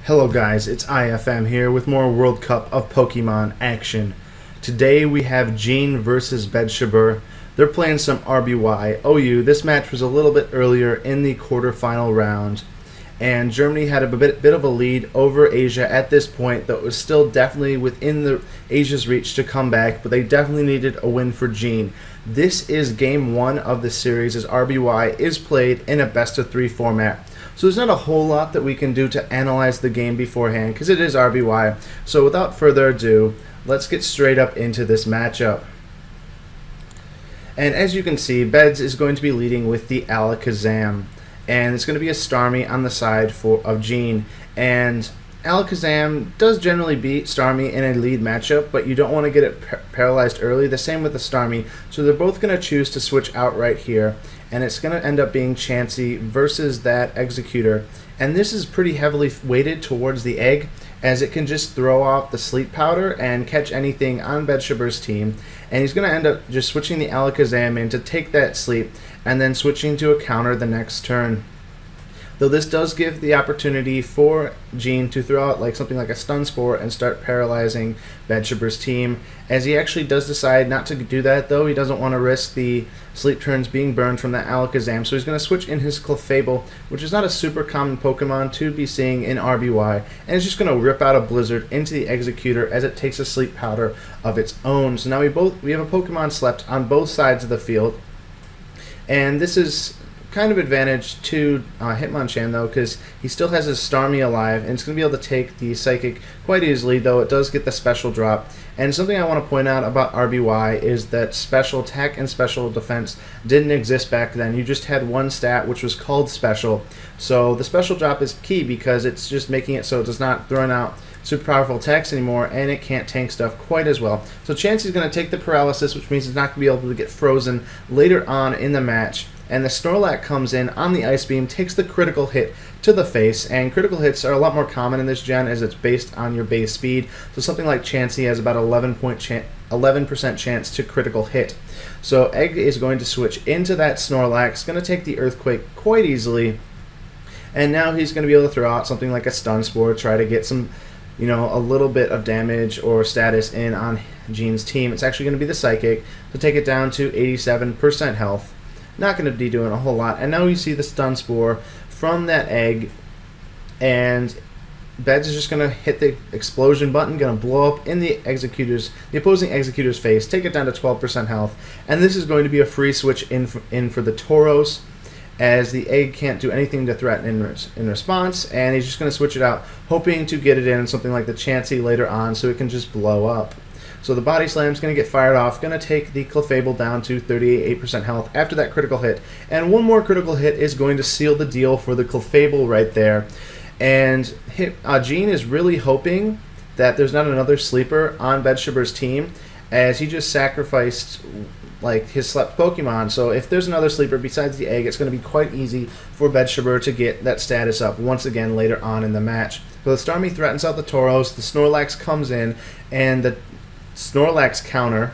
Hello guys, it's IFM here with more World Cup of Pokemon action. Today we have Gene versus Bedschibaer. They're playing some RBY OU. This match was a little bit earlier in the quarterfinal round, and Germany had a bit of a lead over Asia at this point, though it was still definitely within Asia's reach to come back, but they definitely needed a win for Gene. This is game one of the series as RBY is played in a best-of-3 format. So there's not a whole lot that we can do to analyze the game beforehand because it is RBY. So without further ado, let's get straight up into this matchup. And as you can see, Beds is going to be leading with the Alakazam. And it's going to be a Starmie on the side of Gene. And Alakazam does generally beat Starmie in a lead matchup, but you don't want to get it paralyzed early. The same with the Starmie. So they're both going to choose to switch out right here. And it's going to end up being Chansey versus that Executor. And this is pretty heavily weighted towards the Egg, as it can just throw off the Sleep Powder and catch anything on Bedschibaer's team. And he's going to end up just switching the Alakazam in to take that Sleep, and then switching to a counter the next turn. Though this does give the opportunity for Gene to throw out something like a Stun Spore and start paralyzing Bedschibaer's team, as he actually does decide not to do that, though he doesn't want to risk the sleep turns being burned from that Alakazam, so he's going to switch in his Clefable, which is not a super common Pokemon to be seeing in RBY, and it's just going to rip out a Blizzard into the Executor as it takes a Sleep Powder of its own. So now we have a Pokemon slept on both sides of the field, and this is kind of advantage to Hitmonchan, though, because he still has his Starmie alive, and it's going to be able to take the Psychic quite easily, though it does get the special drop. And something I want to point out about RBY is that special attack and special defense didn't exist back then. You just had one stat, which was called special. So the special drop is key because it's just making it so it does not throw out super powerful attacks anymore, and it can't tank stuff quite as well. So Chansey's going to take the paralysis, which means it's not going to be able to get frozen later on in the match. And the Snorlax comes in on the Ice Beam, takes the critical hit to the face, and critical hits are a lot more common in this gen as it's based on your base speed. So something like Chansey has about 11% chance to critical hit. So Egg is going to switch into that Snorlax, going to take the Earthquake quite easily, and now he's going to be able to throw out something like a Stun Spore, try to get some, a little bit of damage or status in on Gene's team. It's actually going to be the Psychic to take it down to 87% health. Not going to be doing a whole lot. And now you see the Stun Spore from that Egg, and Beds is just going to hit the explosion button, going to blow up in the opposing Executor's face, take it down to 12% health, and this is going to be a free switch in for the Tauros, as the Egg can't do anything to threaten in response, and he's just going to switch it out, hoping to get it in something like the Chansey later on so it can just blow up. So the Body Slam is going to get fired off, going to take the Clefable down to 38% health after that critical hit. And one more critical hit is going to seal the deal for the Clefable right there. And Gene is really hoping that there's not another sleeper on Bedschibaer's team, as he just sacrificed his slept Pokemon. So if there's another sleeper besides the Egg, it's going to be quite easy for Bedschibaer to get that status up once again later on in the match. So the Starmie threatens out the Tauros, the Snorlax comes in, and the Snorlax counter,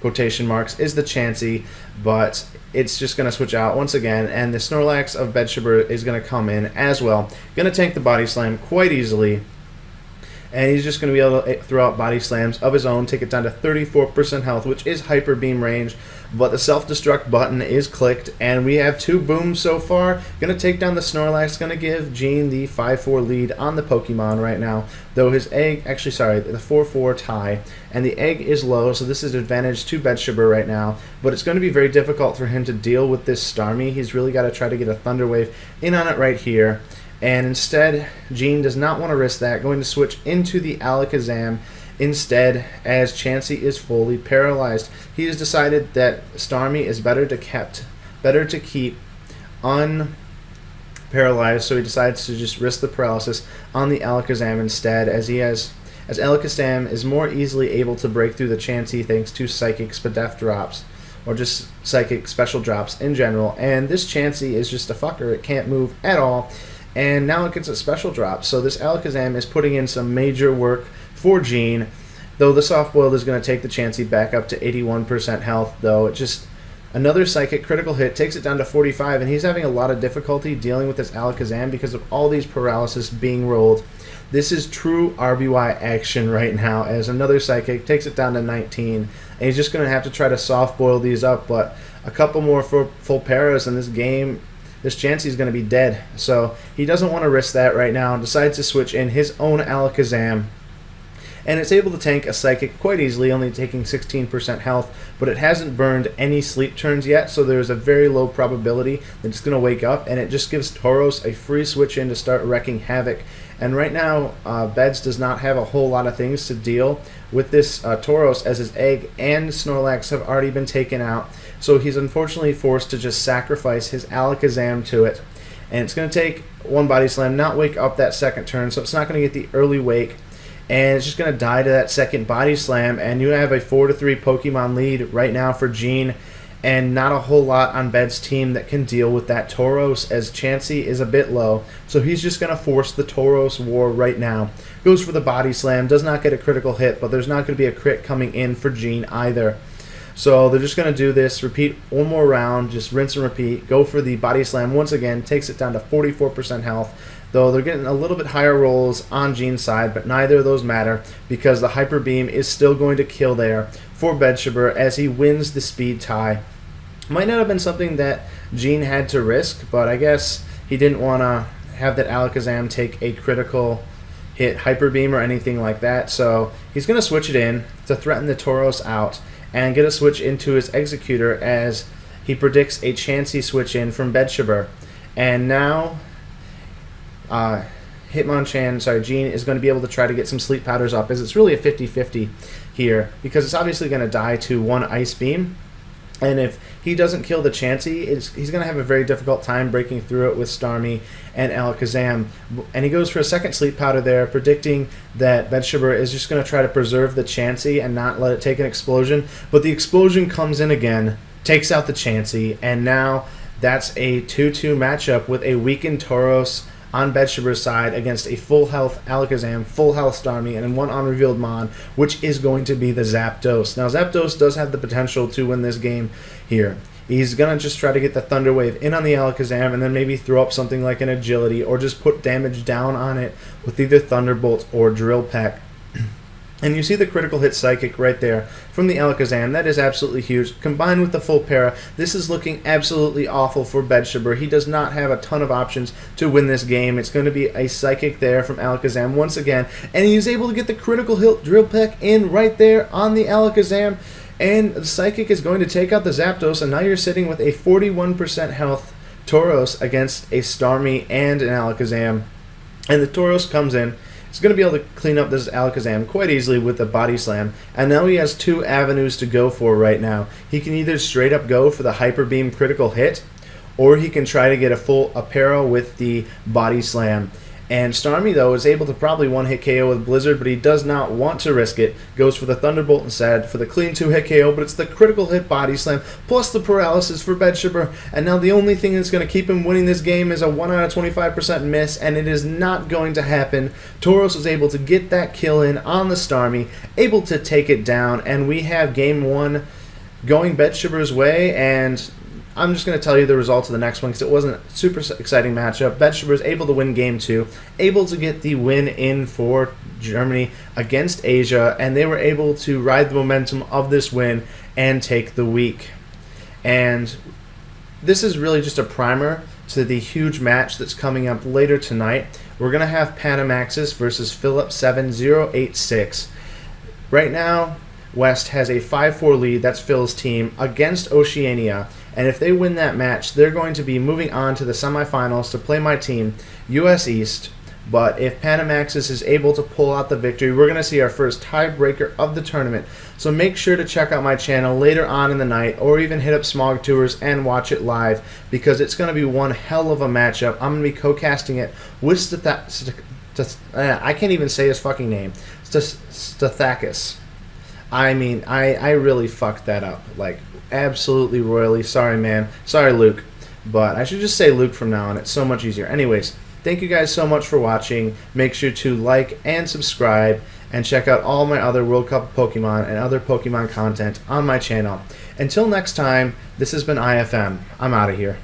quotation marks, is the Chansey, but it's just going to switch out once again, and the Snorlax of Bedschibaer is going to come in as well. Going to tank the Body Slam quite easily, and he's just going to be able to throw out Body Slams of his own, take it down to 34% health, which is Hyper Beam range, but the self-destruct button is clicked, and we have two booms so far. Going to take down the Snorlax, going to give Gene the 5-4 lead on the Pokemon right now, though his Egg, the 4-4 tie, and the Egg is low, so this is an advantage to Bedschibaer right now, but it's going to be very difficult for him to deal with this Starmie. He's really got to try to get a Thunder Wave in on it right here. And instead, Gene does not want to risk that, going to switch into the Alakazam instead, as Chansey is fully paralyzed. He has decided that Starmie is better to keep unparalyzed, so he decides to just risk the paralysis on the Alakazam instead, as Alakazam is more easily able to break through the Chansey thanks to Psychic Spadef drops, or just Psychic special drops in general. And this Chansey is just a fucker. It can't move at all. And now it gets a special drop. So this Alakazam is putting in some major work for Gene, though the Soft Boiled is going to take the Chansey back up to 81% health, though it just Another Psychic critical hit takes it down to 45, and he's having a lot of difficulty dealing with this Alakazam because of all these paralysis being rolled. This is true RBY action right now, as another Psychic takes it down to 19, and he's just going to have to try to soft boil these up, but a couple more full paras in this game, this Chansey's going to be dead. So he doesn't want to risk that right now, and decides to switch in his own Alakazam. And it's able to tank a Psychic quite easily, only taking 16% health, but it hasn't burned any sleep turns yet, so there's a very low probability that it's going to wake up, and it just gives Tauros a free switch in to start wrecking havoc. And right now, Beds does not have a whole lot of things to deal with this Tauros, as his Egg and Snorlax have already been taken out, so he's unfortunately forced to just sacrifice his Alakazam to it. And it's going to take one Body Slam, not wake up that second turn, so it's not going to get the early wake. And it's just going to die to that second Body Slam, and you have a 4-3 Pokemon lead right now for Gene, and not a whole lot on Bed's team that can deal with that Tauros, as Chansey is a bit low, so he's just going to force the Tauros war right now. Goes for the Body Slam, does not get a critical hit, but there's not going to be a crit coming in for Gene either. So they're just going to do this, repeat one more round, just rinse and repeat, go for the Body Slam once again, takes it down to 44% health. Though they're getting a little bit higher rolls on Gene's side, but neither of those matter because the Hyper Beam is still going to kill there for Bedschibaer as he wins the speed tie. Might not have been something that Gene had to risk, but I guess he didn't want to have that Alakazam take a critical hit Hyper Beam or anything like that, so he's going to switch it in to threaten the Tauros out and get a switch into his Executor as he predicts a Chansey switch in from Bedschibaer. And now Gene is going to be able to try to get some sleep powders up, as it's really a 50-50 here, because it's obviously going to die to one Ice Beam, and if he doesn't kill the Chansey, he's going to have a very difficult time breaking through it with Starmie and Alakazam. And he goes for a second sleep powder there, predicting that Bedschibaer is just going to try to preserve the Chansey and not let it take an explosion, but the explosion comes in again, takes out the Chansey, and now that's a 2-2 matchup with a weakened Tauros on Bedschibaer's side against a full health Alakazam, full health Starmie, and one unrevealed Mon, which is going to be the Zapdos. Now Zapdos does have the potential to win this game here. He's going to just try to get the Thunder Wave in on the Alakazam and then maybe throw up something like an Agility or just put damage down on it with either Thunderbolt or Drill Peck. And you see the critical hit Psychic right there from the Alakazam. That is absolutely huge. Combined with the full para, this is looking absolutely awful for Bedschibaer. He does not have a ton of options to win this game. It's going to be a Psychic there from Alakazam once again. And he's able to get the critical hit Drill Peck in right there on the Alakazam. And the Psychic is going to take out the Zapdos. And now you're sitting with a 41% health Tauros against a Starmie and an Alakazam. And the Tauros comes in. He's going to be able to clean up this Alakazam quite easily with the Body Slam, and now he has two avenues to go for right now. He can either straight up go for the Hyper Beam critical hit, or he can try to get a full Apparel with the Body Slam. And Starmie, though, is able to probably one-hit KO with Blizzard, but he does not want to risk it. Goes for the Thunderbolt instead for the clean two-hit KO, but it's the critical hit Body Slam, plus the paralysis for Bedschibaer. And now the only thing that's going to keep him winning this game is a 1 out of 25% miss, and it is not going to happen. Tauros is able to get that kill in on the Starmie, able to take it down, and we have Game 1 going Bedschibaer's way, and I'm just going to tell you the results of the next one because it wasn't a super exciting matchup. Bedschibaer is able to win Game 2, able to get the win in for Germany against Asia, and they were able to ride the momentum of this win and take the week. And this is really just a primer to the huge match that's coming up later tonight. We're going to have Panamaxis versus Philip 7086. Right now, West has a 5-4 lead, that's Phil's team, against Oceania. And if they win that match, they're going to be moving on to the semifinals to play my team, US East. But if Panamaxis is able to pull out the victory, we're going to see our first tiebreaker of the tournament. So make sure to check out my channel later on in the night, or even hit up Smog Tours and watch it live, because it's going to be one hell of a matchup. I'm going to be co-casting it with I can't even say his fucking name. Stathakis. I mean, I really fucked that up. Like, absolutely royally. Sorry, man. Sorry, Luke. But I should just say Luke from now on. It's so much easier. Anyways, thank you guys so much for watching. Make sure to like and subscribe, and check out all my other World Cup Pokemon and other Pokemon content on my channel. Until next time, this has been IFM. I'm out of here.